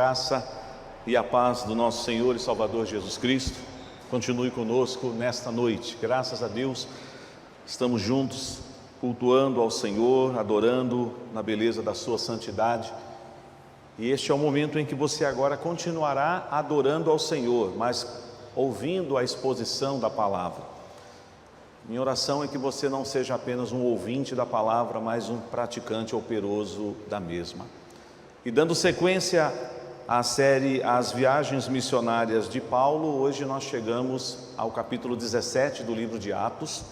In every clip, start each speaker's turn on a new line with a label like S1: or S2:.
S1: graça e a paz do nosso Senhor e Salvador Jesus Cristo continue conosco nesta noite. Graças a Deus, estamos juntos, cultuando ao Senhor, adorando na beleza da sua santidade. E este é o momento em que você agora continuará adorando ao Senhor, mas ouvindo a exposição da palavra. Minha oração é que você não seja apenas um ouvinte da palavra, mas um praticante operoso da mesma. E dando sequência à série As Viagens Missionárias de Paulo, hoje nós chegamos ao capítulo 17 do livro de Atos,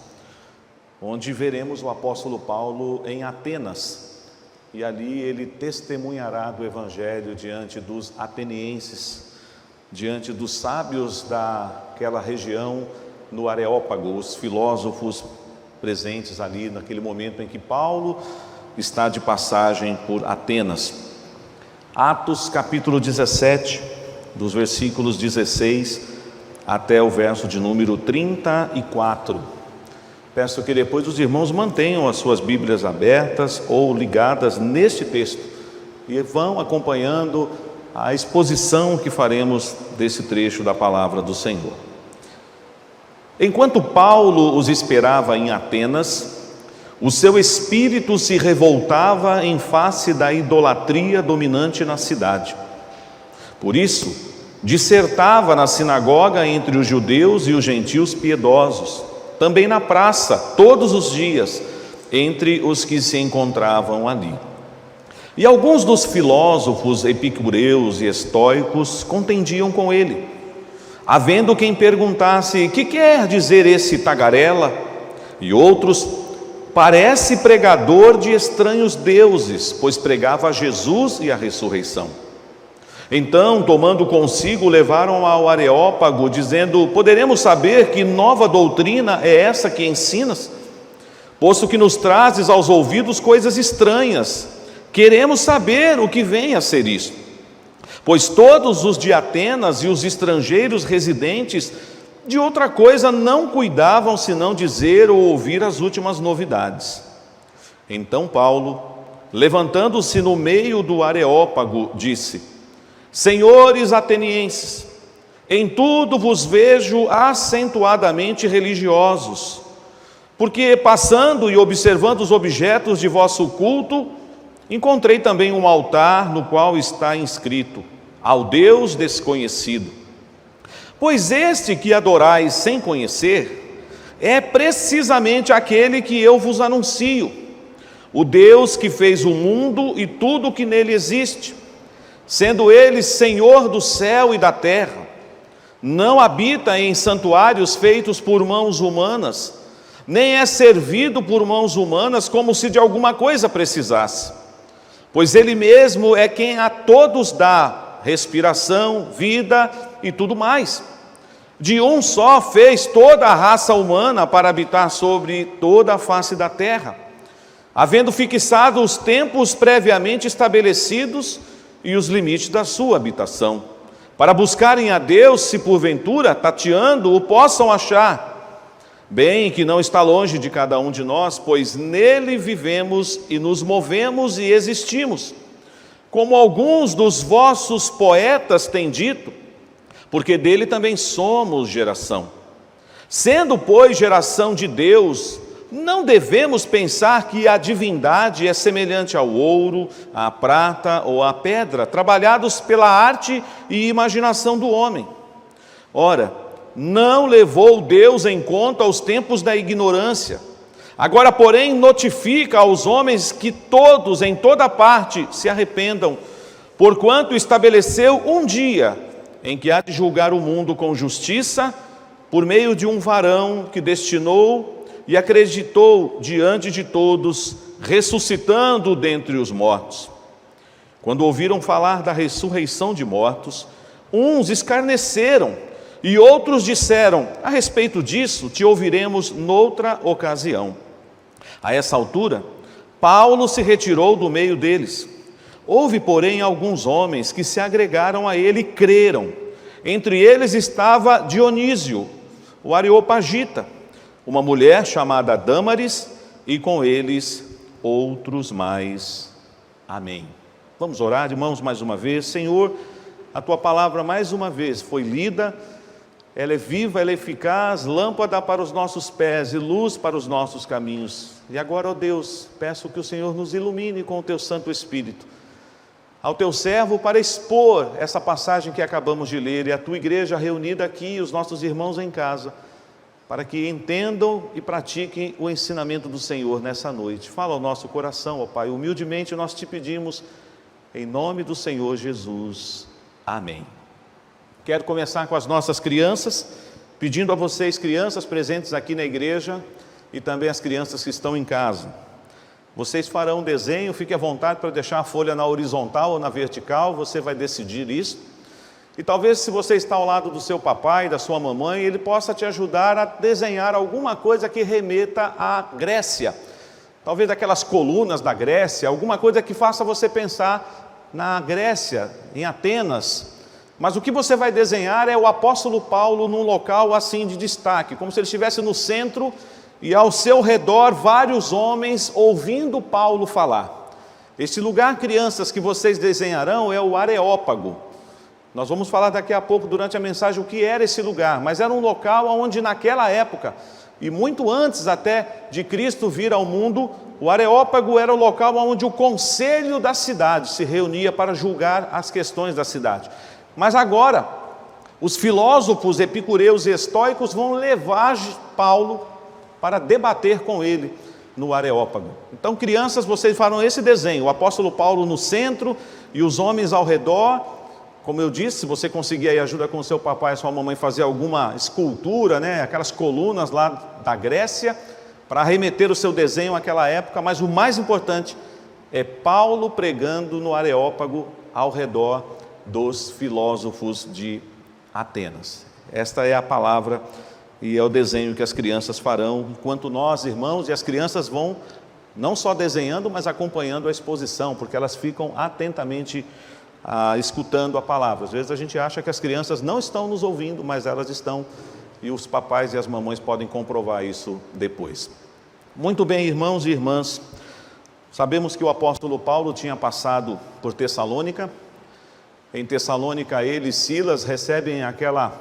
S1: onde veremos o apóstolo Paulo em Atenas. E ali ele testemunhará do Evangelho diante dos atenienses, diante dos sábios daquela região no Areópago, os filósofos presentes ali naquele momento em que Paulo está de passagem por Atenas. Atos capítulo 17, dos versículos 16 até o verso de número 34. Peço que depois os irmãos mantenham as suas Bíblias abertas ou ligadas neste texto e vão acompanhando a exposição que faremos desse trecho da palavra do Senhor. Enquanto Paulo os esperava em Atenas, o seu espírito se revoltava em face da idolatria dominante na cidade. Por isso, dissertava na sinagoga entre os judeus e os gentios piedosos, também na praça, todos os dias, entre os que se encontravam ali. E alguns dos filósofos epicureus e estoicos contendiam com ele, havendo quem perguntasse: que quer dizer esse tagarela? E outros: parece pregador de estranhos deuses, pois pregava Jesus e a ressurreição. Então, tomando consigo, levaram ao Areópago, dizendo: poderemos saber que nova doutrina é essa que ensinas? Posto que nos trazes aos ouvidos coisas estranhas, queremos saber o que vem a ser isto. Pois todos os de Atenas e os estrangeiros residentes de outra coisa não cuidavam senão dizer ou ouvir as últimas novidades. Então Paulo, levantando-se no meio do Areópago, disse: senhores atenienses, em tudo vos vejo acentuadamente religiosos, porque passando e observando os objetos de vosso culto, encontrei também um altar no qual está inscrito: ao Deus desconhecido. Pois este que adorais sem conhecer é precisamente aquele que eu vos anuncio, o Deus que fez o mundo e tudo o que nele existe, sendo ele Senhor do céu e da terra. Não habita em santuários feitos por mãos humanas, nem é servido por mãos humanas como se de alguma coisa precisasse, pois ele mesmo é quem a todos dá respiração, vida e tudo mais. De um só fez toda a raça humana para habitar sobre toda a face da terra, havendo fixado os tempos previamente estabelecidos e os limites da sua habitação, para buscarem a Deus, se porventura, tateando, o possam achar. Bem que não está longe de cada um de nós, pois nele vivemos e nos movemos e existimos, como alguns dos vossos poetas têm dito, porque dele também somos geração. Sendo, pois, geração de Deus, não devemos pensar que a divindade é semelhante ao ouro, à prata ou à pedra, trabalhados pela arte e imaginação do homem. Ora, não levou Deus em conta os tempos da ignorância. Agora, porém, notifica aos homens que todos, em toda parte, se arrependam, porquanto estabeleceu um dia em que há de julgar o mundo com justiça, por meio de um varão que destinou e acreditou diante de todos, ressuscitando dentre os mortos. Quando ouviram falar da ressurreição de mortos, uns escarneceram e outros disseram: a respeito disso te ouviremos noutra ocasião. A essa altura, Paulo se retirou do meio deles. Houve, porém, alguns homens que se agregaram a ele e creram. Entre eles estava Dionísio, o Areopagita, uma mulher chamada Dâmaris, e com eles outros mais. Amém. Vamos orar, irmãos, mais uma vez. Senhor, a Tua palavra mais uma vez foi lida, ela é viva, ela é eficaz, lâmpada para os nossos pés e luz para os nossos caminhos. E agora, ó Deus, peço que o Senhor nos ilumine com o Teu Santo Espírito, ao Teu servo para expor essa passagem que acabamos de ler, e a Tua igreja reunida aqui, os nossos irmãos em casa, para que entendam e pratiquem o ensinamento do Senhor nessa noite. Fala ao nosso coração, ó Pai, humildemente nós te pedimos, em nome do Senhor Jesus. Amém. Quero começar com as nossas crianças, pedindo a vocês, crianças presentes aqui na igreja, e também as crianças que estão em casa. Vocês farão um desenho, fique à vontade para deixar a folha na horizontal ou na vertical, você vai decidir isso. E talvez, se você está ao lado do seu papai, da sua mamãe, ele possa te ajudar a desenhar alguma coisa que remeta à Grécia. Talvez aquelas colunas da Grécia, alguma coisa que faça você pensar na Grécia, em Atenas. Mas o que você vai desenhar é o apóstolo Paulo num local assim de destaque, como se ele estivesse no centro e ao seu redor vários homens ouvindo Paulo falar. Esse lugar, crianças, que vocês desenharão é o Areópago. Nós vamos falar daqui a pouco, durante a mensagem, o que era esse lugar, mas era um local onde naquela época, e muito antes até de Cristo vir ao mundo, o Areópago era o local onde o conselho da cidade se reunia para julgar as questões da cidade. Mas agora, os filósofos epicureus e estoicos vão levar Paulo para debater com ele no Areópago. Então, crianças, vocês farão esse desenho, o apóstolo Paulo no centro e os homens ao redor. Como eu disse, se você conseguir aí ajuda com o seu papai e sua mamãe fazer alguma escultura, aquelas colunas lá da Grécia, para remeter o seu desenho àquela época, mas o mais importante é Paulo pregando no Areópago ao redor dos filósofos de Atenas. Esta é a palavra e é o desenho que as crianças farão, enquanto nós, irmãos, e as crianças vão não só desenhando, mas acompanhando a exposição, porque elas ficam atentamente escutando a palavra. Às vezes a gente acha que as crianças não estão nos ouvindo, mas elas estão, e os papais e as mamães podem comprovar isso depois. Muito bem, irmãos e irmãs, sabemos que o apóstolo Paulo tinha passado por Tessalônica. Em Tessalônica, ele e Silas recebem aquela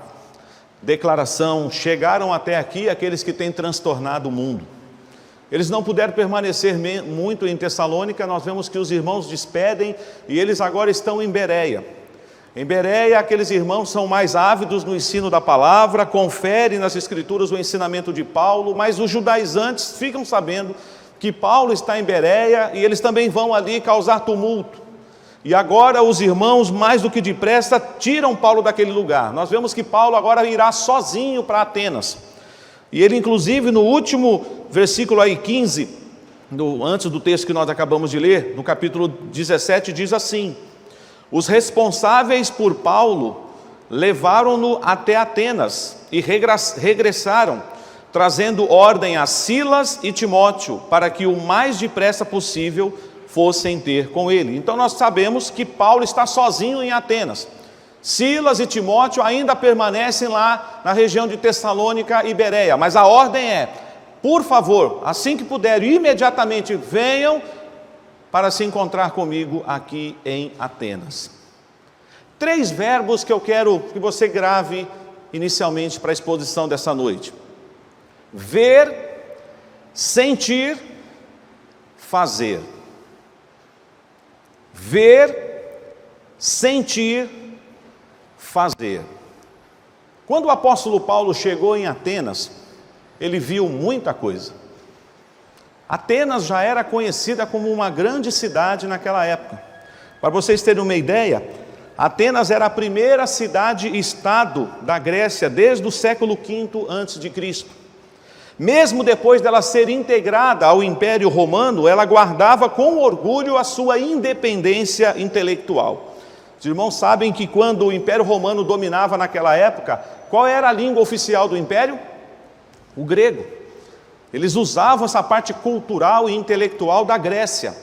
S1: declaração: chegaram até aqui aqueles que têm transtornado o mundo. Eles não puderam permanecer muito em Tessalônica. Nós vemos que os irmãos despedem e eles agora estão em Bereia. Em Bereia, aqueles irmãos são mais ávidos no ensino da palavra, conferem nas escrituras o ensinamento de Paulo, mas os judaizantes ficam sabendo que Paulo está em Bereia e eles também vão ali causar tumulto. E agora os irmãos, mais do que depressa, tiram Paulo daquele lugar. Nós vemos que Paulo agora irá sozinho para Atenas. E ele, inclusive, no último versículo aí, 15, antes do texto que nós acabamos de ler, no capítulo 17, diz assim: os responsáveis por Paulo levaram-no até Atenas e regressaram, trazendo ordem a Silas e Timóteo, para que o mais depressa possível fossem ter com ele. Então nós sabemos que Paulo está sozinho em Atenas. Silas e Timóteo ainda permanecem lá na região de Tessalônica e Bereia, mas a ordem é: por favor, assim que puderem, imediatamente venham para se encontrar comigo aqui em Atenas. 3 verbos que eu quero que você grave inicialmente para a exposição dessa noite: ver, sentir, fazer. Ver, sentir, fazer. Quando o apóstolo Paulo chegou em Atenas, ele viu muita coisa. Atenas já era conhecida como uma grande cidade naquela época. Para vocês terem uma ideia, Atenas era a primeira cidade-estado da Grécia desde o século V a.C. Mesmo depois dela ser integrada ao Império Romano, ela guardava com orgulho a sua independência intelectual. Os irmãos sabem que quando o Império Romano dominava naquela época, qual era a língua oficial do Império? O grego. Eles usavam essa parte cultural e intelectual da Grécia.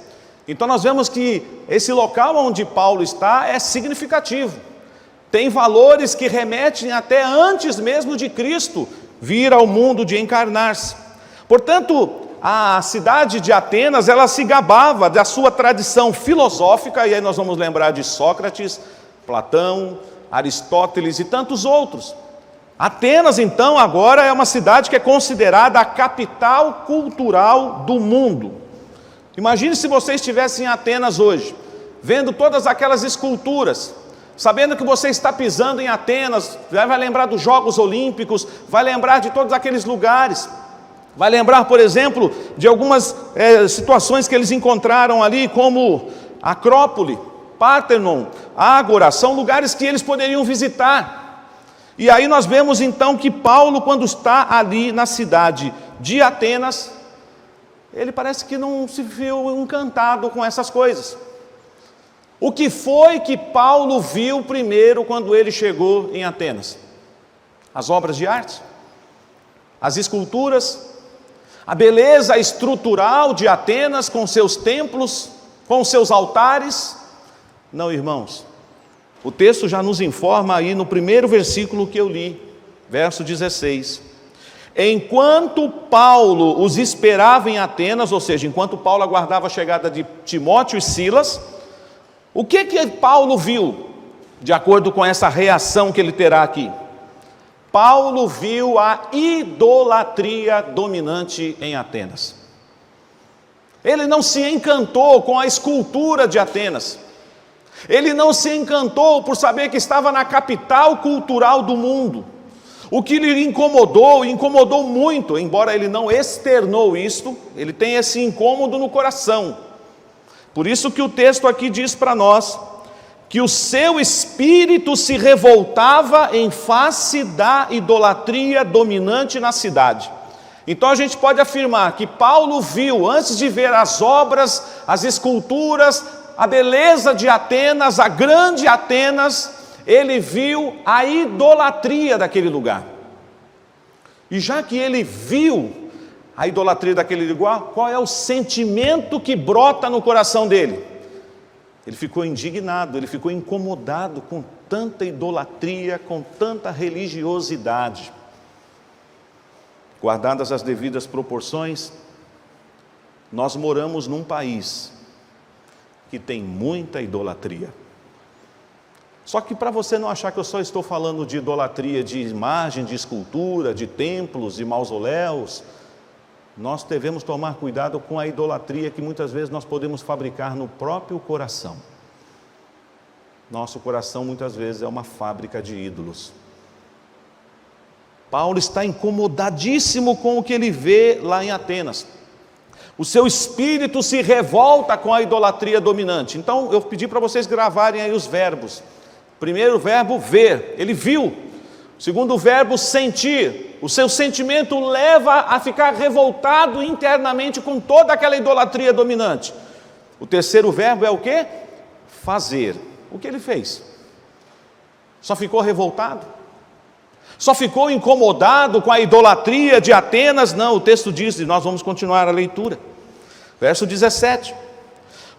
S1: Então nós vemos que esse local onde Paulo está é significativo. Tem valores que remetem até antes mesmo de Cristo vir ao mundo, de encarnar-se. Portanto, a cidade de Atenas, ela se gabava da sua tradição filosófica, e aí nós vamos lembrar de Sócrates, Platão, Aristóteles e tantos outros. Atenas, então, agora é uma cidade que é considerada a capital cultural do mundo. Imagine se você estivesse em Atenas hoje, vendo todas aquelas esculturas, sabendo que você está pisando em Atenas, vai lembrar dos Jogos Olímpicos, vai lembrar de todos aqueles lugares, vai lembrar, por exemplo, de algumas situações que eles encontraram ali, como Acrópole, Partenon, Ágora, são lugares que eles poderiam visitar. E aí nós vemos então que Paulo, quando está ali na cidade de Atenas, ele parece que não se viu encantado com essas coisas. O que foi que Paulo viu primeiro quando ele chegou em Atenas? As obras de arte, as esculturas, a beleza estrutural de Atenas com seus templos, com seus altares. Não, irmãos, o texto já nos informa aí no primeiro versículo que eu li, verso 16. Enquanto Paulo os esperava em Atenas, ou seja, enquanto Paulo aguardava a chegada de Timóteo e Silas, o que Paulo viu, de acordo com essa reação que ele terá aqui? Paulo viu a idolatria dominante em Atenas. Ele não se encantou com a escultura de Atenas. Ele não se encantou por saber que estava na capital cultural do mundo. O que lhe incomodou muito, embora ele não externou isto, ele tem esse incômodo no coração. Por isso que o texto aqui diz para nós que o seu espírito se revoltava em face da idolatria dominante na cidade. Então a gente pode afirmar que Paulo viu, antes de ver as obras, as esculturas, a beleza de Atenas, a grande Atenas, ele viu a idolatria daquele lugar. E já que ele viu a idolatria daquele lugar, qual é o sentimento que brota no coração dele? Ele ficou indignado, ele ficou incomodado com tanta idolatria, com tanta religiosidade. Guardadas as devidas proporções, nós moramos num país que tem muita idolatria. Só que para você não achar que eu só estou falando de idolatria de imagem, de escultura, de templos, de mausoléus, nós devemos tomar cuidado com a idolatria que muitas vezes nós podemos fabricar no próprio coração. Nosso coração muitas vezes é uma fábrica de ídolos. Paulo está incomodadíssimo com o que ele vê lá em Atenas. O seu espírito se revolta com a idolatria dominante. Então eu pedi para vocês gravarem aí os verbos. Primeiro verbo, ver, ele viu. Segundo verbo, sentir. O seu sentimento leva a ficar revoltado internamente com toda aquela idolatria dominante. O terceiro verbo é o quê? Fazer. O que ele fez? Só ficou revoltado? Só ficou incomodado com a idolatria de Atenas? Não, o texto diz, e nós vamos continuar a leitura. Verso 17.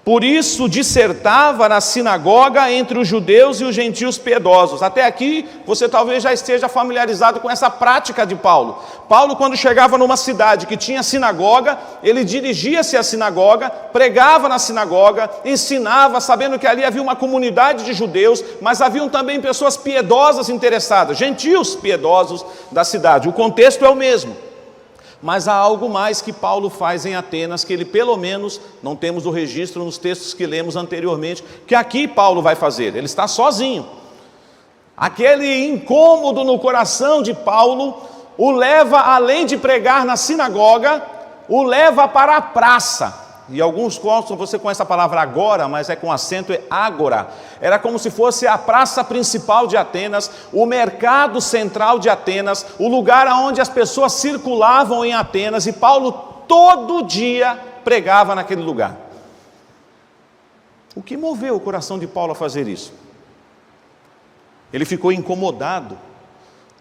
S1: Por isso dissertava na sinagoga entre os judeus e os gentios piedosos. Até aqui você talvez já esteja familiarizado com essa prática de Paulo. Paulo, quando chegava numa cidade que tinha sinagoga, ele dirigia-se à sinagoga, pregava na sinagoga, ensinava, sabendo que ali havia uma comunidade de judeus, mas haviam também pessoas piedosas interessadas, gentios piedosos da cidade. O contexto é o mesmo. Mas há algo mais que Paulo faz em Atenas, que ele pelo menos, não temos o registro nos textos que lemos anteriormente, que aqui Paulo vai fazer. Ele está sozinho. Aquele incômodo no coração de Paulo o leva, além de pregar na sinagoga, o leva para a praça. E alguns gostam, você conhece a palavra agora, mas é com acento, é ágora. Era como se fosse a praça principal de Atenas, o mercado central de Atenas, o lugar onde as pessoas circulavam em Atenas, e Paulo todo dia pregava naquele lugar. O que moveu o coração de Paulo a fazer isso? Ele ficou incomodado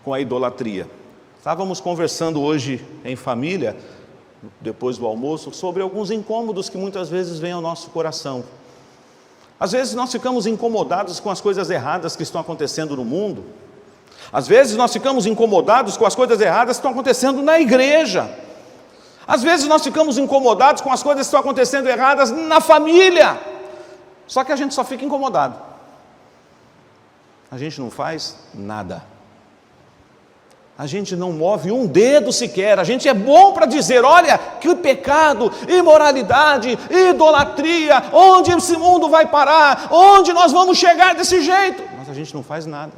S1: com a idolatria. Estávamos conversando hoje em família, depois do almoço, sobre alguns incômodos que muitas vezes vêm ao nosso coração. Às vezes nós ficamos incomodados com as coisas erradas que estão acontecendo no mundo. Às vezes nós ficamos incomodados com as coisas erradas que estão acontecendo na igreja. Às vezes nós ficamos incomodados com as coisas que estão acontecendo erradas na família. Só que a gente só fica incomodado. a gente não faz nada. A gente não move um dedo sequer. A gente é bom para dizer, olha, que pecado, imoralidade, idolatria, onde esse mundo vai parar, onde nós vamos chegar desse jeito. Mas a gente não faz nada.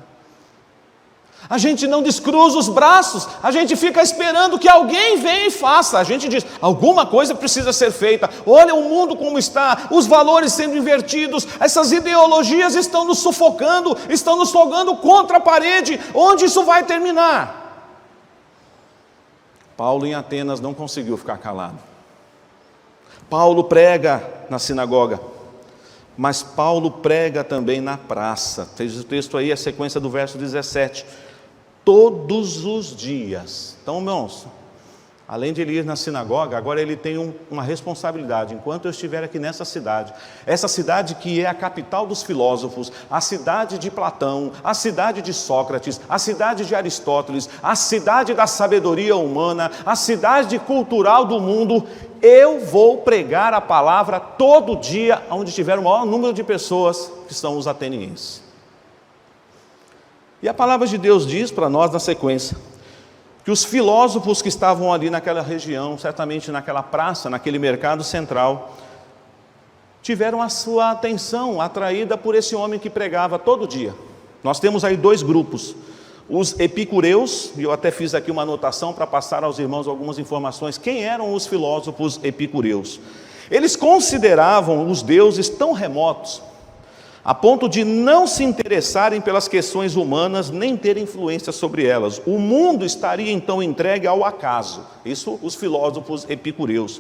S1: A gente não descruza os braços, a gente fica esperando que alguém venha e faça. A gente diz, alguma coisa precisa ser feita. Olha o mundo como está, os valores sendo invertidos, essas ideologias estão nos sufocando, estão nos jogando contra a parede. Onde isso vai terminar? Paulo em Atenas não conseguiu ficar calado. Paulo prega na sinagoga, mas Paulo prega também na praça. Fez o texto aí, a sequência do verso 17. Todos os dias. Então, irmãos, além de ele ir na sinagoga, agora ele tem uma responsabilidade. Enquanto eu estiver aqui nessa cidade, essa cidade que é a capital dos filósofos, a cidade de Platão, a cidade de Sócrates, a cidade de Aristóteles, a cidade da sabedoria humana, a cidade cultural do mundo, eu vou pregar a palavra todo dia, onde tiver o maior número de pessoas, que são os atenienses. E a palavra de Deus diz para nós na sequência, que os filósofos que estavam ali naquela região, certamente naquela praça, naquele mercado central, tiveram a sua atenção atraída por esse homem que pregava todo dia. Nós temos aí dois grupos, os epicureus, e eu até fiz aqui uma anotação para passar aos irmãos algumas informações. Quem eram os filósofos epicureus? Eles consideravam os deuses tão remotos, a ponto de não se interessarem pelas questões humanas, nem ter influência sobre elas. O mundo estaria então entregue ao acaso, isso os filósofos epicureus,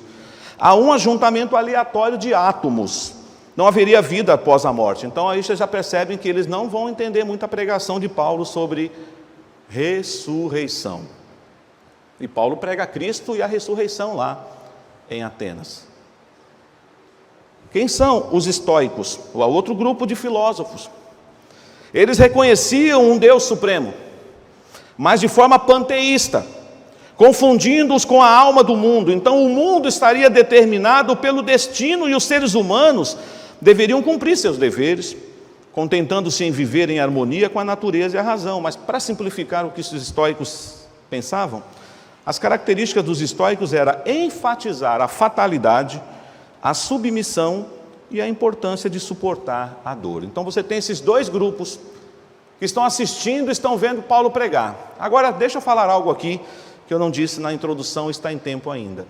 S1: a um ajuntamento aleatório de átomos, não haveria vida após a morte. Então aí vocês já percebem que eles não vão entender muito a pregação de Paulo sobre ressurreição. E Paulo prega Cristo e a ressurreição lá em Atenas. Quem são os estoicos? O outro grupo de filósofos. Eles reconheciam um Deus supremo, mas de forma panteísta, confundindo-os com a alma do mundo. Então o mundo estaria determinado pelo destino e os seres humanos deveriam cumprir seus deveres, contentando-se em viver em harmonia com a natureza e a razão. Mas para simplificar o que os estoicos pensavam, as características dos estoicos era enfatizar a fatalidade, a submissão e a importância de suportar a dor. Então você tem esses dois grupos que estão assistindo, estão vendo Paulo pregar. Agora deixa eu falar algo aqui que eu não disse na introdução, está em tempo ainda.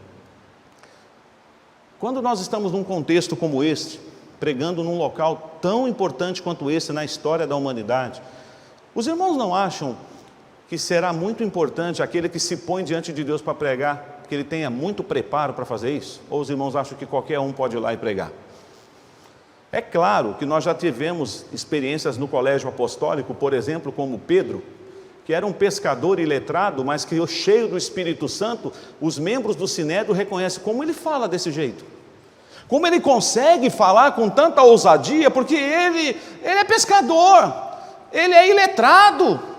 S1: Quando nós estamos num contexto como este, pregando num local tão importante quanto esse na história da humanidade, os irmãos não acham que será muito importante aquele que se põe diante de Deus para pregar, que ele tenha muito preparo para fazer isso? Ou os irmãos acham que qualquer um pode ir lá e pregar? É claro que nós já tivemos experiências no colégio apostólico, por exemplo, como Pedro, que era um pescador iletrado, mas que cheio do Espírito Santo, os membros do Sinédrio reconhecem como ele fala desse jeito. Como ele consegue falar com tanta ousadia, porque ele é pescador, ele é iletrado.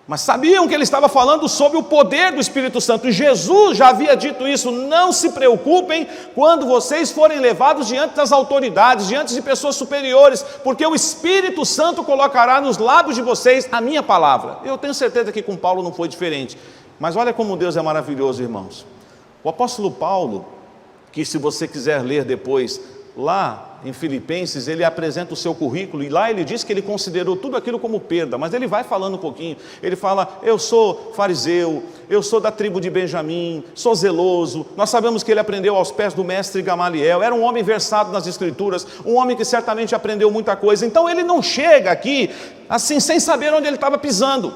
S1: Mas sabiam que ele estava falando sobre o poder do Espírito Santo. E Jesus já havia dito isso: não se preocupem quando vocês forem levados diante das autoridades, diante de pessoas superiores, porque o Espírito Santo colocará nos lábios de vocês a minha palavra. Eu tenho certeza que com Paulo não foi diferente. Mas olha como Deus é maravilhoso, irmãos. O apóstolo Paulo, que se você quiser ler depois, lá em Filipenses, ele apresenta o seu currículo, e lá ele diz que ele considerou tudo aquilo como perda, mas ele vai falando um pouquinho, ele fala: eu sou fariseu, eu sou da tribo de Benjamim, sou zeloso. Nós sabemos que ele aprendeu aos pés do mestre Gamaliel, era um homem versado nas escrituras, um homem que certamente aprendeu muita coisa. Então ele não chega aqui assim, sem saber onde ele estava pisando.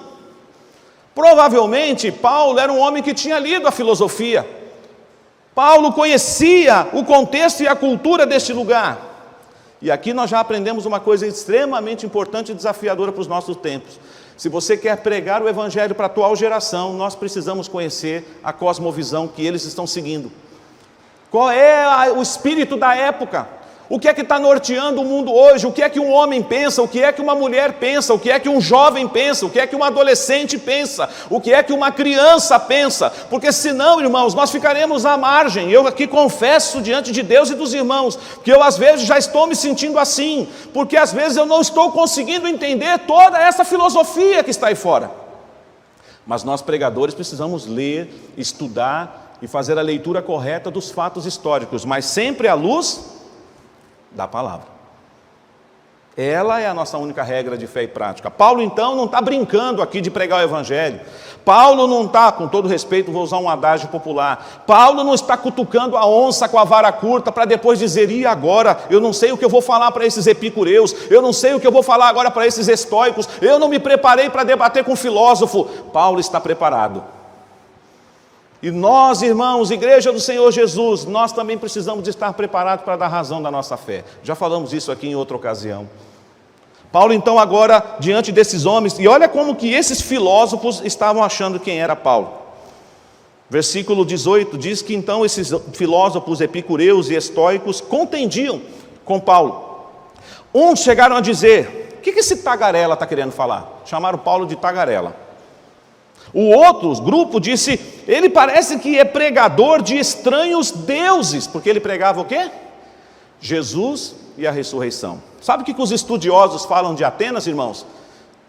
S1: Provavelmente Paulo era um homem que tinha lido a filosofia, Paulo conhecia o contexto e a cultura deste lugar. E aqui nós já aprendemos uma coisa extremamente importante e desafiadora para os nossos tempos. Se você quer pregar o Evangelho para a atual geração, nós precisamos conhecer a cosmovisão que eles estão seguindo. Qual é o espírito da época? O que é que está norteando o mundo hoje? O que é que um homem pensa? O que é que uma mulher pensa? O que é que um jovem pensa? O que é que um adolescente pensa? O que é que uma criança pensa? Porque senão, irmãos, nós ficaremos à margem. Eu aqui confesso diante de Deus e dos irmãos, que eu às vezes já estou me sentindo assim, porque às vezes eu não estou conseguindo entender toda essa filosofia que está aí fora. Mas nós pregadores precisamos ler, estudar e fazer a leitura correta dos fatos históricos, mas sempre à luz da palavra. Ela é a nossa única regra de fé e prática. Paulo então não está brincando aqui de pregar o evangelho. Paulo não está, com todo respeito, vou usar um adágio popular, Paulo não está cutucando a onça com a vara curta para depois dizer, e agora? Eu não sei o que eu vou falar para esses epicureus, eu não sei o que eu vou falar agora para esses estoicos, eu não me preparei para debater com filósofo. Paulo está preparado. E nós, irmãos, igreja do Senhor Jesus, nós também precisamos de estar preparados para dar razão da nossa fé. Já falamos isso aqui em outra ocasião. Paulo então agora, diante desses homens, e olha como que esses filósofos estavam achando quem era Paulo. Versículo 18 diz que então esses filósofos epicureus e estoicos contendiam com Paulo. Uns chegaram a dizer, o que esse tagarela está querendo falar? Chamaram Paulo de tagarela. O outro grupo disse, ele parece que é pregador de estranhos deuses, porque ele pregava o quê? Jesus e a ressurreição. Sabe o que os estudiosos falam de Atenas, irmãos?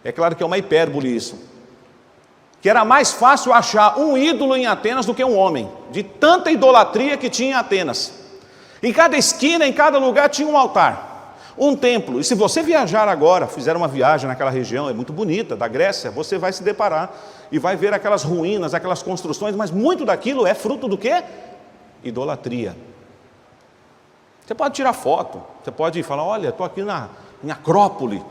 S1: É claro que é uma hipérbole isso. Que era mais fácil achar um ídolo em Atenas do que um homem, de tanta idolatria que tinha em Atenas. Em cada esquina, em cada lugar tinha um altar, um templo. E se você viajar agora, fizer uma viagem naquela região, é muito bonita, da Grécia, você vai se deparar e vai ver aquelas ruínas, aquelas construções, mas muito daquilo é fruto do quê? Idolatria. Você pode tirar foto, você pode falar, olha, estou aqui em Acrópole,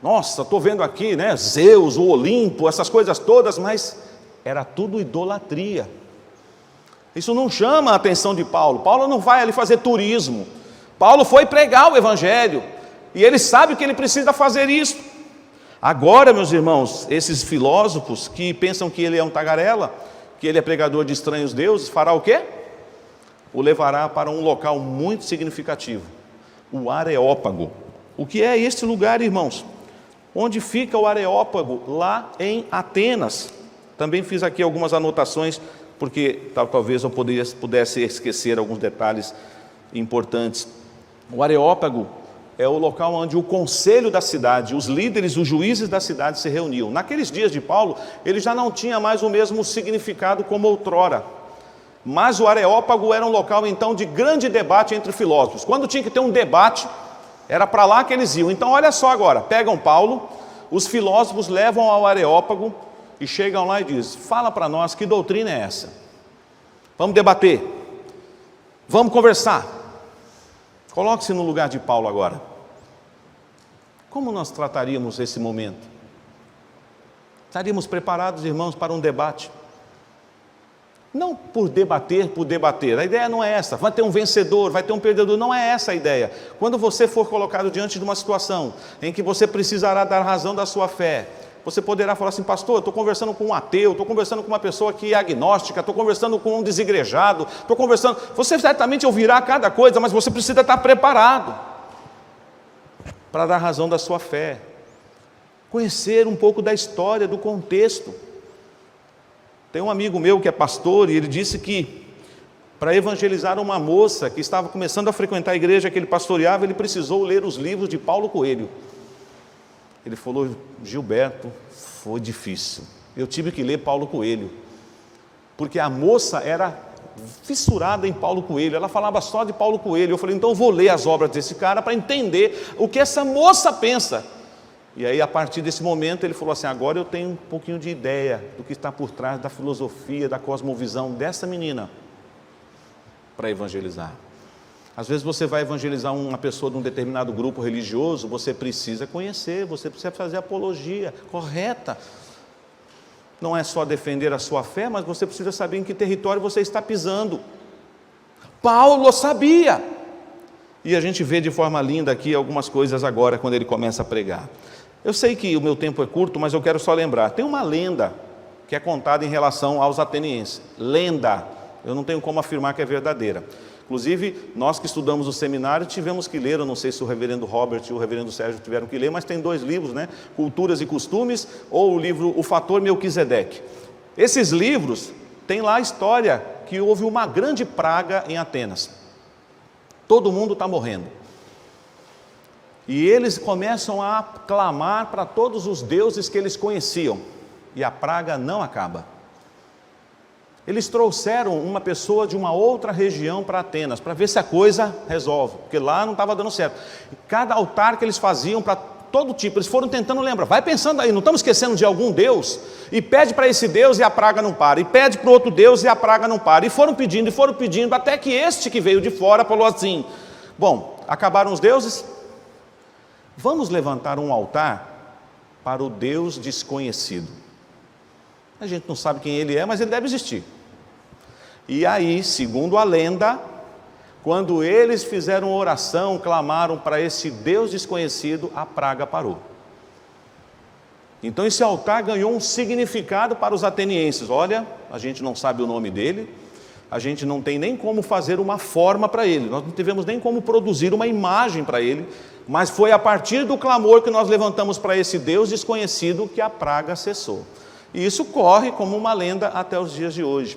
S1: nossa, estou vendo aqui, né, Zeus, o Olimpo, essas coisas todas, mas era tudo idolatria. Isso não chama a atenção de Paulo. Paulo não vai ali fazer turismo. Paulo foi pregar o evangelho, e ele sabe que ele precisa fazer isso. Agora, meus irmãos, esses filósofos que pensam que ele é um tagarela, que ele é pregador de estranhos deuses, fará o quê? O levará para um local muito significativo, o Areópago. O que é este lugar, irmãos? Onde fica o Areópago? Lá em Atenas. Também fiz aqui algumas anotações, porque talvez eu pudesse esquecer alguns detalhes importantes. O Areópago é o local onde o conselho da cidade, os líderes, os juízes da cidade se reuniam. Naqueles dias de Paulo, ele já não tinha mais o mesmo significado como outrora. Mas o Areópago era um local então de grande debate entre filósofos. Quando tinha que ter um debate, era para lá que eles iam. Então olha só agora, pegam Paulo, os filósofos levam ao Areópago e chegam lá e dizem, fala para nós que doutrina é essa? Vamos debater, vamos conversar. Coloque-se no lugar de Paulo agora. Como nós trataríamos esse momento? Estaríamos preparados, irmãos, para um debate? Não por debater, a ideia não é essa, vai ter um vencedor, vai ter um perdedor, não é essa a ideia. Quando você for colocado diante de uma situação em que você precisará dar razão da sua fé, você poderá falar assim, pastor, estou conversando com um ateu, estou conversando com uma pessoa que é agnóstica, estou conversando com um desigrejado, estou conversando, você certamente ouvirá cada coisa, mas você precisa estar preparado para dar razão da sua fé, conhecer um pouco da história, do contexto. Tem um amigo meu que é pastor e ele disse que para evangelizar uma moça que estava começando a frequentar a igreja que ele pastoreava, ele precisou ler os livros de Paulo Coelho. Ele falou, Gilberto, foi difícil. Eu tive que ler Paulo Coelho, porque a moça era fissurada em Paulo Coelho, ela falava só de Paulo Coelho. Eu falei, então eu vou ler as obras desse cara para entender o que essa moça pensa. E aí, a partir desse momento, ele falou assim, agora eu tenho um pouquinho de ideia do que está por trás da filosofia, da cosmovisão dessa menina, para evangelizar. Às vezes você vai evangelizar uma pessoa de um determinado grupo religioso, você precisa conhecer, você precisa fazer apologia correta. Não é só defender a sua fé, mas você precisa saber em que território você está pisando. Paulo sabia. E a gente vê de forma linda aqui algumas coisas agora, quando ele começa a pregar. Eu sei que o meu tempo é curto, mas eu quero só lembrar. Tem uma lenda que é contada em relação aos atenienses. Lenda, eu não tenho como afirmar que é verdadeira. Inclusive, nós que estudamos o seminário tivemos que ler, eu não sei se o reverendo Robert e o reverendo Sérgio tiveram que ler, mas tem 2 livros, né? Culturas e Costumes, ou o livro O Fator Melquisedeque. Esses livros têm lá a história que houve uma grande praga em Atenas. Todo mundo está morrendo. E eles começam a clamar para todos os deuses que eles conheciam. E a praga não acaba. Eles trouxeram uma pessoa de uma outra região para Atenas, para ver se a coisa resolve, porque lá não estava dando certo. E cada altar que eles faziam para todo tipo, eles foram tentando lembrar, vai pensando aí, não estamos esquecendo de algum Deus, e pede para esse Deus e a praga não para, e pede para o outro Deus e a praga não para, e foram pedindo, até que este que veio de fora falou assim, bom, acabaram os deuses, vamos levantar um altar para o Deus desconhecido. A gente não sabe quem ele é, mas ele deve existir. E aí, segundo a lenda, quando eles fizeram oração, clamaram para esse Deus desconhecido, a praga parou. Então esse altar ganhou um significado para os atenienses. Olha, a gente não sabe o nome dele, a gente não tem nem como fazer uma forma para ele, nós não tivemos nem como produzir uma imagem para ele, mas foi a partir do clamor que nós levantamos para esse Deus desconhecido que a praga cessou. E isso corre como uma lenda até os dias de hoje.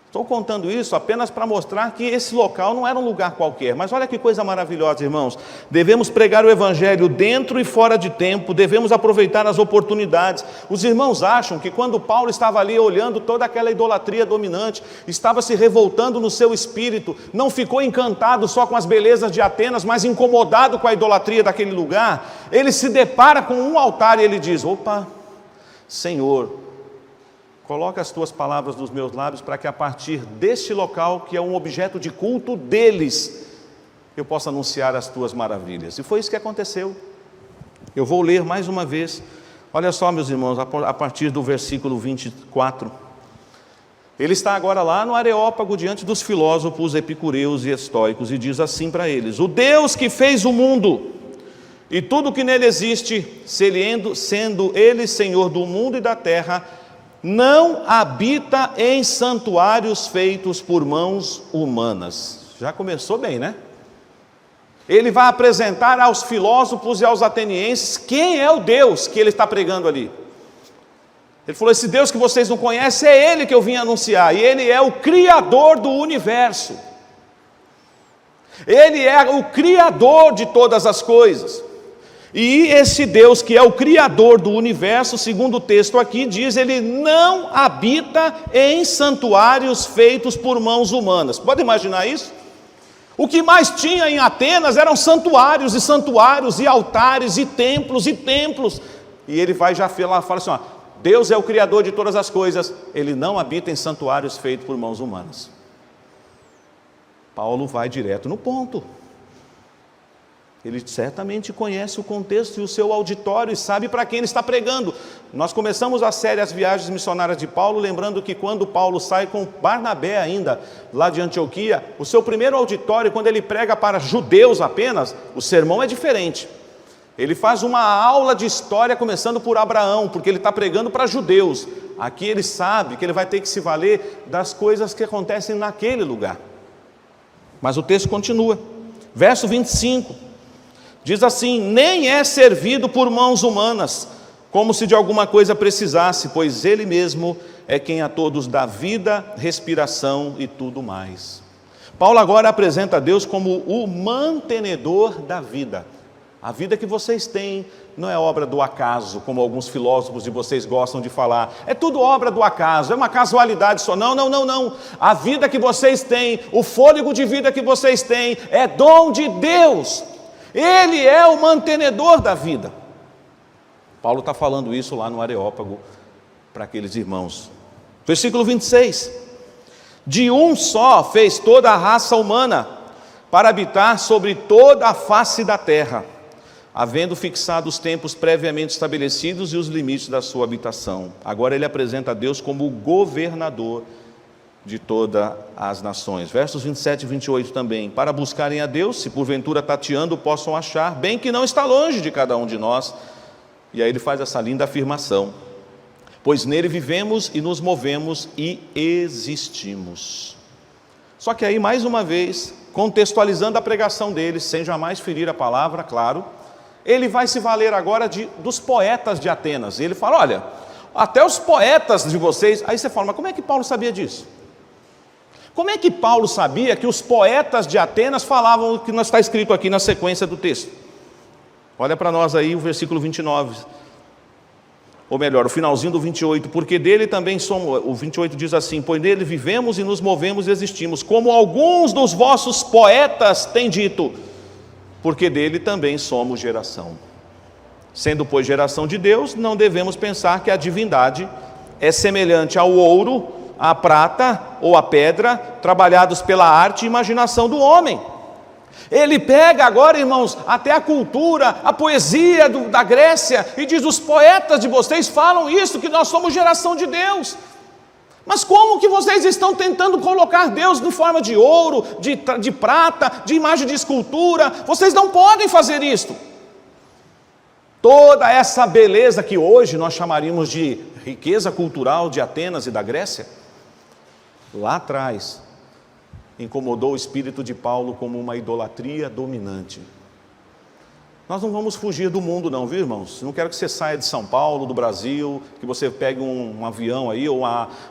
S1: Estou contando isso apenas para mostrar que esse local não era um lugar qualquer. Mas olha que coisa maravilhosa, irmãos. Devemos pregar o Evangelho dentro e fora de tempo, devemos aproveitar as oportunidades. Os irmãos acham que quando Paulo estava ali olhando toda aquela idolatria dominante, estava se revoltando no seu espírito, não ficou encantado só com as belezas de Atenas, mas incomodado com a idolatria daquele lugar, ele se depara com um altar e ele diz, opa, Senhor, coloca as tuas palavras nos meus lábios para que a partir deste local, que é um objeto de culto deles, eu possa anunciar as tuas maravilhas. E foi isso que aconteceu. Eu vou ler mais uma vez. Olha só, meus irmãos, a partir do versículo 24. Ele está agora lá no Areópago, diante dos filósofos epicureus e estoicos, e diz assim para eles: o Deus que fez o mundo e tudo que nele existe, sendo ele Senhor do mundo e da terra, não habita em santuários feitos por mãos humanas. Já começou bem, né? Ele vai apresentar aos filósofos e aos atenienses quem é o Deus que ele está pregando ali. Ele falou, esse Deus que vocês não conhecem, é Ele que eu vim anunciar, e Ele é o Criador do universo. Ele é o Criador de todas as coisas. E esse Deus que é o Criador do universo, segundo o texto aqui, diz, Ele não habita em santuários feitos por mãos humanas. Pode imaginar isso? O que mais tinha em Atenas eram santuários e santuários, e altares, e templos, e templos. E ele vai já fala assim, ó, Deus é o Criador de todas as coisas, Ele não habita em santuários feitos por mãos humanas. Paulo vai direto no ponto. Ele certamente conhece o contexto e o seu auditório e sabe para quem ele está pregando. Nós começamos a série As Viagens Missionárias de Paulo, lembrando que quando Paulo sai com Barnabé ainda, lá de Antioquia, o seu primeiro auditório, quando ele prega para judeus apenas, o sermão é diferente. Ele faz uma aula de história começando por Abraão, porque ele está pregando para judeus. Aqui ele sabe que ele vai ter que se valer das coisas que acontecem naquele lugar. Mas o texto continua, verso 25. Diz assim, nem é servido por mãos humanas, como se de alguma coisa precisasse, pois Ele mesmo é quem a todos dá vida, respiração e tudo mais. Paulo agora apresenta a Deus como o mantenedor da vida. A vida que vocês têm não é obra do acaso, como alguns filósofos de vocês gostam de falar. É tudo obra do acaso, é uma casualidade só. Não. A vida que vocês têm, o fôlego de vida que vocês têm, é dom de Deus. Ele é o mantenedor da vida. Paulo está falando isso lá no Areópago para aqueles irmãos. Versículo 26. De um só fez toda a raça humana para habitar sobre toda a face da terra, havendo fixado os tempos previamente estabelecidos e os limites da sua habitação. Agora ele apresenta a Deus como o governador de todas as nações. Versos 27 e 28 também. Para buscarem a Deus, se porventura tateando possam achar, bem que não está longe de cada um de nós. E aí ele faz essa linda afirmação. Pois nele vivemos e nos movemos e existimos. Só que aí, mais uma vez, contextualizando a pregação dele, sem jamais ferir a palavra, claro, ele vai se valer agora dos poetas de Atenas. E ele fala, olha, até os poetas de vocês... Aí você fala, mas como é que Paulo sabia disso? Como é que Paulo sabia que os poetas de Atenas falavam o que está escrito aqui na sequência do texto? Olha para nós aí o versículo 29. Ou melhor, o finalzinho do 28, porque dele também somos, o 28 diz assim, pois nele vivemos e nos movemos e existimos, como alguns dos vossos poetas têm dito, porque dele também somos geração. Sendo, pois, geração de Deus, não devemos pensar que a divindade é semelhante ao ouro, à prata ou à pedra, trabalhados pela arte e imaginação do homem. Ele pega agora, irmãos, até a cultura, a poesia da Grécia, e diz, os poetas de vocês falam isso, que nós somos geração de Deus. Mas como que vocês estão tentando colocar Deus em forma de ouro, de prata, de imagem de escultura? Vocês não podem fazer isto. Toda essa beleza que hoje nós chamaríamos de riqueza cultural de Atenas e da Grécia, lá atrás, incomodou o espírito de Paulo como uma idolatria dominante. Nós não vamos fugir do mundo não, viu, irmãos? Não quero que você saia de São Paulo, do Brasil, que você pegue um avião aí, ou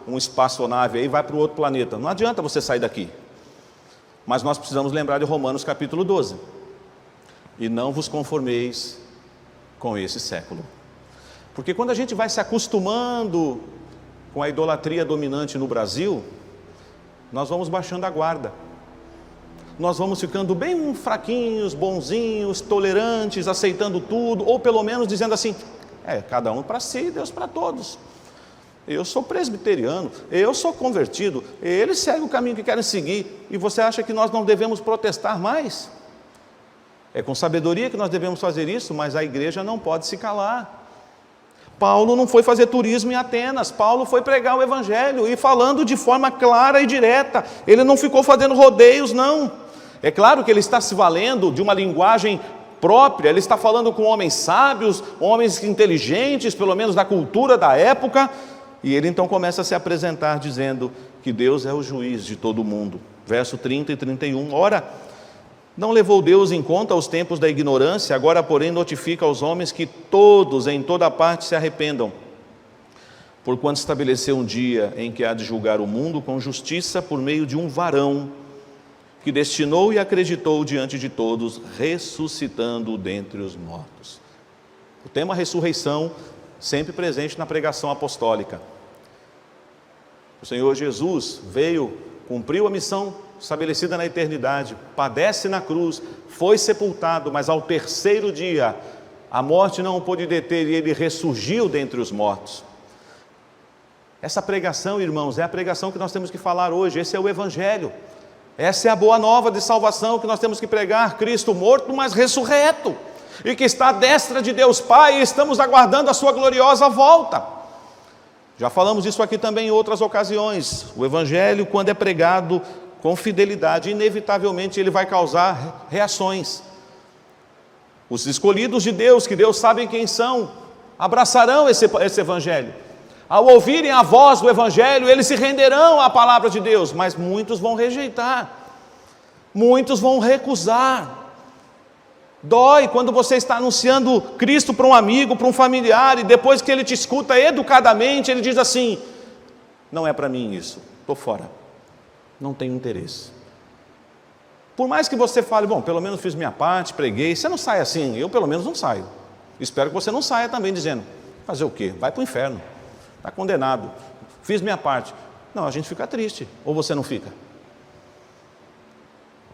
S1: um espaçonave aí, e vai para o outro planeta. Não adianta você sair daqui. Mas nós precisamos lembrar de Romanos capítulo 12. E não vos conformeis com esse século. Porque quando a gente vai se acostumando com a idolatria dominante no Brasil, nós vamos baixando a guarda. Nós vamos ficando bem fraquinhos, bonzinhos, tolerantes, aceitando tudo, ou pelo menos dizendo assim, cada um para si, Deus para todos. Eu sou presbiteriano, eu sou convertido, eles seguem o caminho que querem seguir, e você acha que nós não devemos protestar mais? É com sabedoria que nós devemos fazer isso, mas a igreja não pode se calar. Paulo não foi fazer turismo em Atenas, Paulo foi pregar o evangelho e falando de forma clara e direta, ele não ficou fazendo rodeios não. É claro que ele está se valendo de uma linguagem própria, ele está falando com homens sábios, homens inteligentes, pelo menos da cultura da época, e ele então começa a se apresentar dizendo que Deus é o juiz de todo mundo. Verso 30 e 31, ora, não levou Deus em conta os tempos da ignorância, agora porém notifica aos homens que todos em toda parte se arrependam, porquanto estabeleceu um dia em que há de julgar o mundo com justiça por meio de um varão, que destinou e acreditou diante de todos, ressuscitando dentre os mortos. O tema ressurreição, sempre presente na pregação apostólica. O Senhor Jesus veio, cumpriu a missão estabelecida na eternidade, padece na cruz, foi sepultado, mas ao terceiro dia, a morte não o pôde deter e ele ressurgiu dentre os mortos. Essa pregação, irmãos, é a pregação que nós temos que falar hoje, esse é o Evangelho, essa é a boa nova de salvação que nós temos que pregar, Cristo morto, mas ressurreto, e que está à destra de Deus Pai, e estamos aguardando a sua gloriosa volta. Já falamos isso aqui também em outras ocasiões, o Evangelho, quando é pregado com fidelidade, inevitavelmente ele vai causar reações. Os escolhidos de Deus, que Deus sabe quem são, abraçarão esse Evangelho. Ao ouvirem a voz do Evangelho, eles se renderão à palavra de Deus, mas muitos vão rejeitar, muitos vão recusar. Dói quando você está anunciando Cristo para um amigo, para um familiar, e depois que ele te escuta educadamente, ele diz assim, não é para mim isso, estou fora. Não tenho interesse. Por mais que você fale, bom, pelo menos fiz minha parte, preguei, você não sai assim, eu pelo menos não saio. Espero que você não saia também dizendo, fazer o quê? Vai para o inferno, está condenado, fiz minha parte. Não, a gente fica triste, ou você não fica?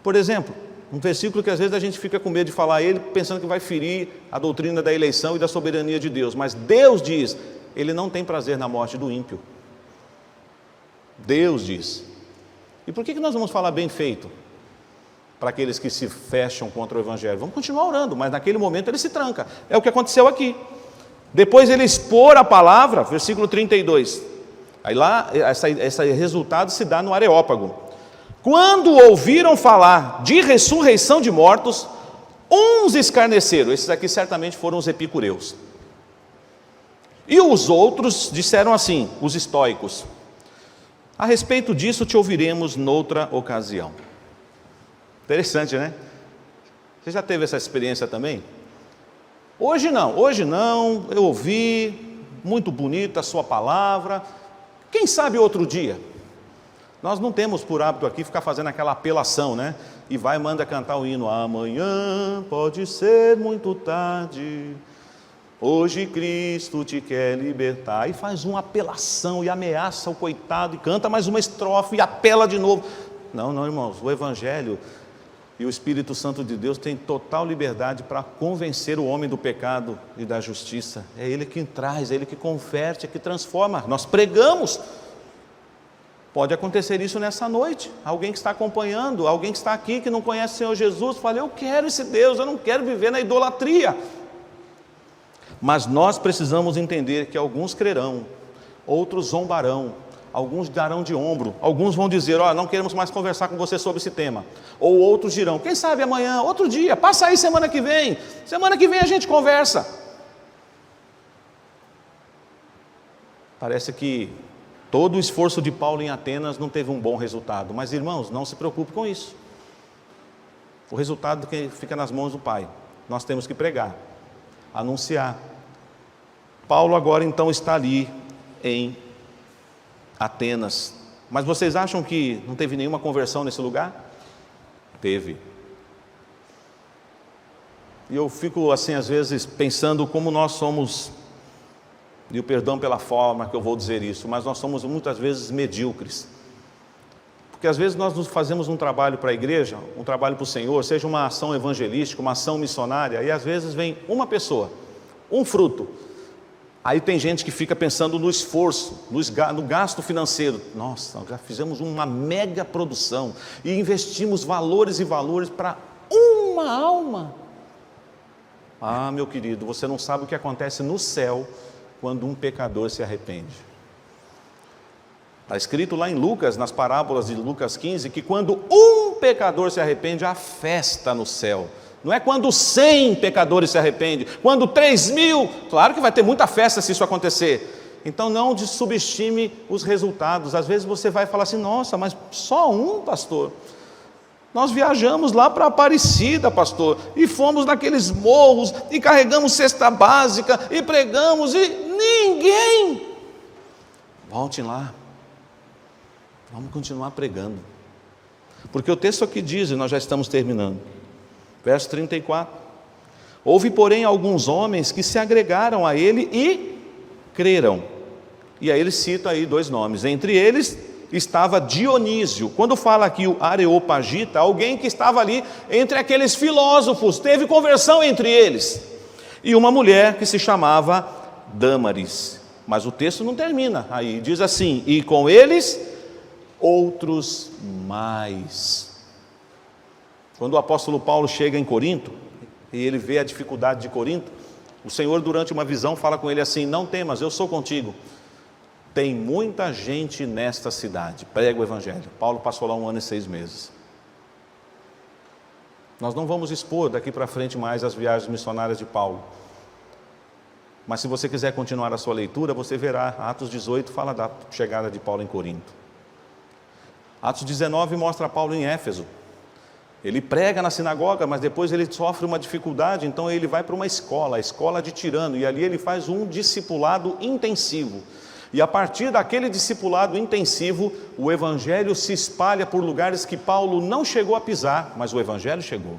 S1: Por exemplo, um versículo que às vezes a gente fica com medo de falar ele, pensando que vai ferir a doutrina da eleição e da soberania de Deus, mas Deus diz, ele não tem prazer na morte do ímpio. Deus diz. E por que nós vamos falar bem feito para aqueles que se fecham contra o Evangelho? Vamos continuar orando, mas naquele momento ele se tranca. É o que aconteceu aqui. Depois ele expor a palavra, versículo 32. Aí lá, esse resultado se dá no Areópago. Quando ouviram falar de ressurreição de mortos, uns escarneceram. Esses aqui certamente foram os epicureus. E os outros disseram assim, os estoicos, A respeito disso te ouviremos noutra ocasião. Interessante, né? Você já teve essa experiência também? Hoje não, eu ouvi, muito bonita a sua palavra, quem sabe outro dia? Nós não temos por hábito aqui ficar fazendo aquela apelação, né? E vai e manda cantar o hino, amanhã pode ser muito tarde, hoje Cristo te quer libertar. E faz uma apelação e ameaça o coitado, e canta mais uma estrofe e apela de novo. Não, irmãos, o Evangelho e o Espírito Santo de Deus tem total liberdade para convencer o homem do pecado e da justiça. É Ele que traz, é Ele que converte, é que transforma. Nós pregamos. Pode acontecer isso nessa noite. Alguém que está acompanhando, alguém que está aqui que não conhece o Senhor Jesus, fala, eu quero esse Deus, eu não quero viver na idolatria. Mas nós precisamos entender que alguns crerão, outros zombarão, alguns darão de ombro, alguns vão dizer, não queremos mais conversar com você sobre esse tema. Ou outros dirão, quem sabe amanhã, outro dia, passa aí semana que vem a gente conversa. Parece que todo o esforço de Paulo em Atenas não teve um bom resultado, mas irmãos, não se preocupe com isso. O resultado que fica nas mãos do Pai. Nós temos que pregar, anunciar. Paulo agora então está ali em Atenas, mas vocês acham que não teve nenhuma conversão nesse lugar? Teve. E eu fico assim às vezes pensando como nós somos, e o perdão pela forma que eu vou dizer isso, mas nós somos muitas vezes medíocres, porque às vezes nós fazemos um trabalho para a igreja, um trabalho para o Senhor, seja uma ação evangelística, uma ação missionária, e às vezes vem uma pessoa, um fruto. Aí tem gente que fica pensando no esforço, no gasto financeiro. Nossa, já fizemos uma mega produção e investimos valores e valores para uma alma. Ah, meu querido, você não sabe o que acontece no céu quando um pecador se arrepende. Está escrito lá em Lucas, nas parábolas de Lucas 15, que quando um pecador se arrepende, há festa no céu. Não é quando 100 pecadores se arrependem, quando 3.000, claro que vai ter muita festa se isso acontecer. Então não subestime os resultados. Às vezes você vai falar assim, nossa, mas só um, pastor? Nós viajamos lá para Aparecida, pastor, e fomos naqueles morros, e carregamos cesta básica, e pregamos, e ninguém. Volte lá, vamos continuar pregando. Porque o texto aqui diz, e nós já estamos terminando, verso 34, houve porém alguns homens que se agregaram a ele e creram, e aí ele cita aí 2 nomes, entre eles estava Dionísio. Quando fala aqui o Areopagita, alguém que estava ali entre aqueles filósofos, teve conversão entre eles, e uma mulher que se chamava Dâmaris, mas o texto não termina aí, diz assim, e com eles outros mais. Quando o apóstolo Paulo chega em Corinto, e ele vê a dificuldade de Corinto, o Senhor durante uma visão fala com ele assim, não temas, eu sou contigo, tem muita gente nesta cidade, prega o Evangelho. Paulo passou lá 1 ano e 6 meses. Nós não vamos expor daqui para frente mais as viagens missionárias de Paulo, mas se você quiser continuar a sua leitura, você verá, Atos 18 fala da chegada de Paulo em Corinto. Atos 19 mostra Paulo em Éfeso. Ele prega na sinagoga, mas depois ele sofre uma dificuldade, então ele vai para uma escola, a escola de Tirano, e ali ele faz um discipulado intensivo. E a partir daquele discipulado intensivo, o Evangelho se espalha por lugares que Paulo não chegou a pisar, mas o Evangelho chegou.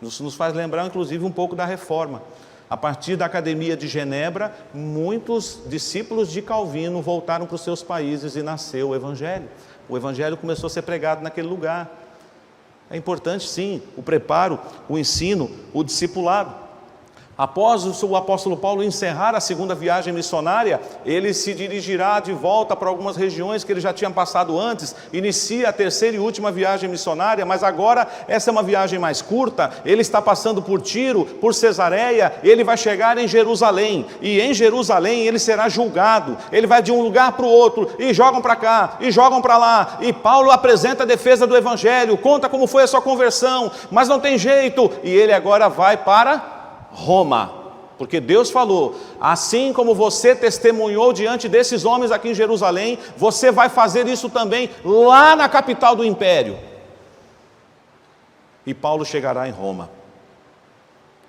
S1: Isso nos faz lembrar, inclusive, um pouco da Reforma. A partir da Academia de Genebra, muitos discípulos de Calvino voltaram para os seus países e nasceu o Evangelho. O Evangelho começou a ser pregado naquele lugar. É importante sim, o preparo, o ensino, o discipulado. Após o apóstolo Paulo encerrar a segunda viagem missionária, ele se dirigirá de volta para algumas regiões que ele já tinha passado antes, inicia a terceira e última viagem missionária, mas agora essa é uma viagem mais curta, ele está passando por Tiro, por Cesareia, ele vai chegar em Jerusalém, e em Jerusalém ele será julgado, ele vai de um lugar para o outro, e jogam para cá, e jogam para lá, e Paulo apresenta a defesa do Evangelho, conta como foi a sua conversão, mas não tem jeito, e ele agora vai para Roma. Porque Deus falou, assim como você testemunhou diante desses homens aqui em Jerusalém, você vai fazer isso também lá na capital do império. E Paulo chegará em Roma.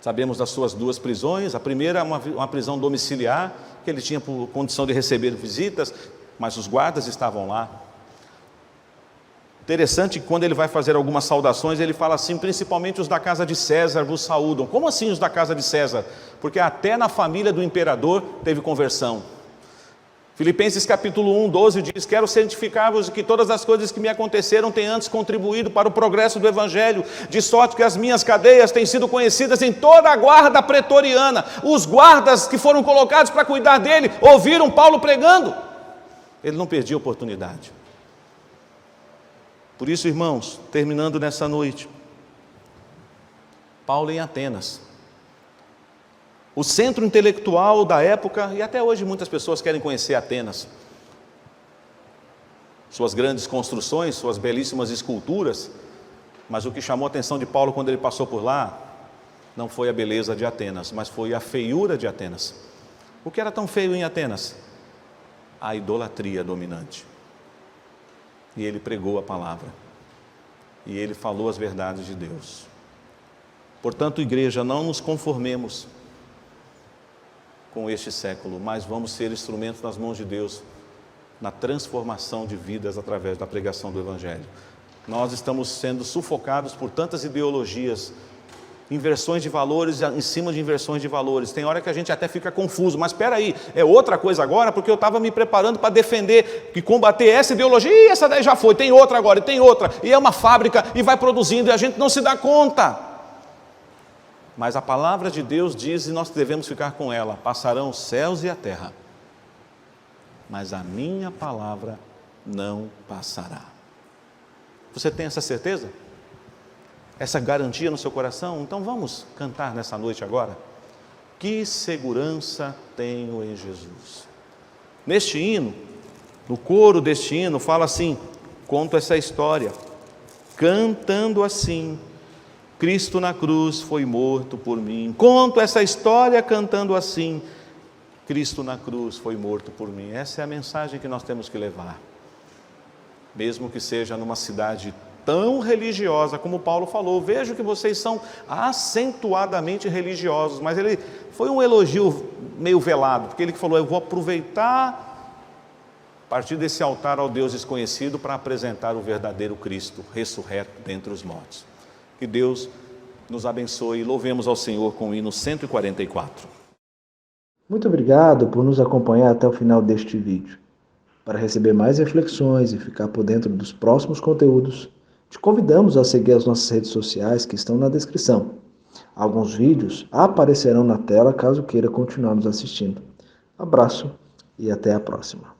S1: Sabemos das suas 2 prisões. A primeira é uma prisão domiciliar, que ele tinha por condição de receber visitas, mas os guardas estavam lá. Interessante que quando ele vai fazer algumas saudações, ele fala assim, principalmente os da casa de César vos saúdam. Como assim os da casa de César? Porque até na família do imperador teve conversão. Filipenses capítulo 1, 12 diz, quero cientificar-vos de que todas as coisas que me aconteceram têm antes contribuído para o progresso do Evangelho, de sorte que as minhas cadeias têm sido conhecidas em toda a guarda pretoriana. Os guardas que foram colocados para cuidar dele, ouviram Paulo pregando. Ele não perdia a oportunidade. Por isso, irmãos, terminando nessa noite, Paulo em Atenas, o centro intelectual da época, e até hoje muitas pessoas querem conhecer Atenas, suas grandes construções, suas belíssimas esculturas, mas o que chamou a atenção de Paulo quando ele passou por lá, não foi a beleza de Atenas, mas foi a feiura de Atenas. O que era tão feio em Atenas? A idolatria dominante. E ele pregou a palavra, e ele falou as verdades de Deus. Portanto, igreja, não nos conformemos com este século, mas vamos ser instrumentos nas mãos de Deus, na transformação de vidas através da pregação do Evangelho. Nós estamos sendo sufocados por tantas ideologias, inversões de valores em cima de inversões de valores. Tem hora que a gente até fica confuso, mas espera aí, é outra coisa agora, porque eu estava me preparando para defender e combater essa ideologia, e essa daí já foi, tem outra agora, e tem outra, e é uma fábrica, e vai produzindo, e a gente não se dá conta. Mas a palavra de Deus diz, e nós devemos ficar com ela, passarão os céus e a terra, mas a minha palavra não passará. Você tem essa certeza? Essa garantia no seu coração? Então vamos cantar nessa noite agora. Que segurança tenho em Jesus. Neste hino, no coro deste hino, fala assim, conto essa história, cantando assim, Cristo na cruz foi morto por mim. Conto essa história cantando assim, Cristo na cruz foi morto por mim. Essa é a mensagem que nós temos que levar. Mesmo que seja numa cidade tão religiosa como Paulo falou, vejo que vocês são acentuadamente religiosos, mas ele foi um elogio meio velado, porque ele falou, eu vou aproveitar a partir desse altar ao Deus desconhecido para apresentar o verdadeiro Cristo, ressurreto dentre os mortos. Que Deus nos abençoe e louvemos ao Senhor com o hino 144.
S2: Muito obrigado por nos acompanhar até o final deste vídeo. Para receber mais reflexões e ficar por dentro dos próximos conteúdos, te convidamos a seguir as nossas redes sociais que estão na descrição. Alguns vídeos aparecerão na tela caso queira continuar nos assistindo. Abraço e até a próxima.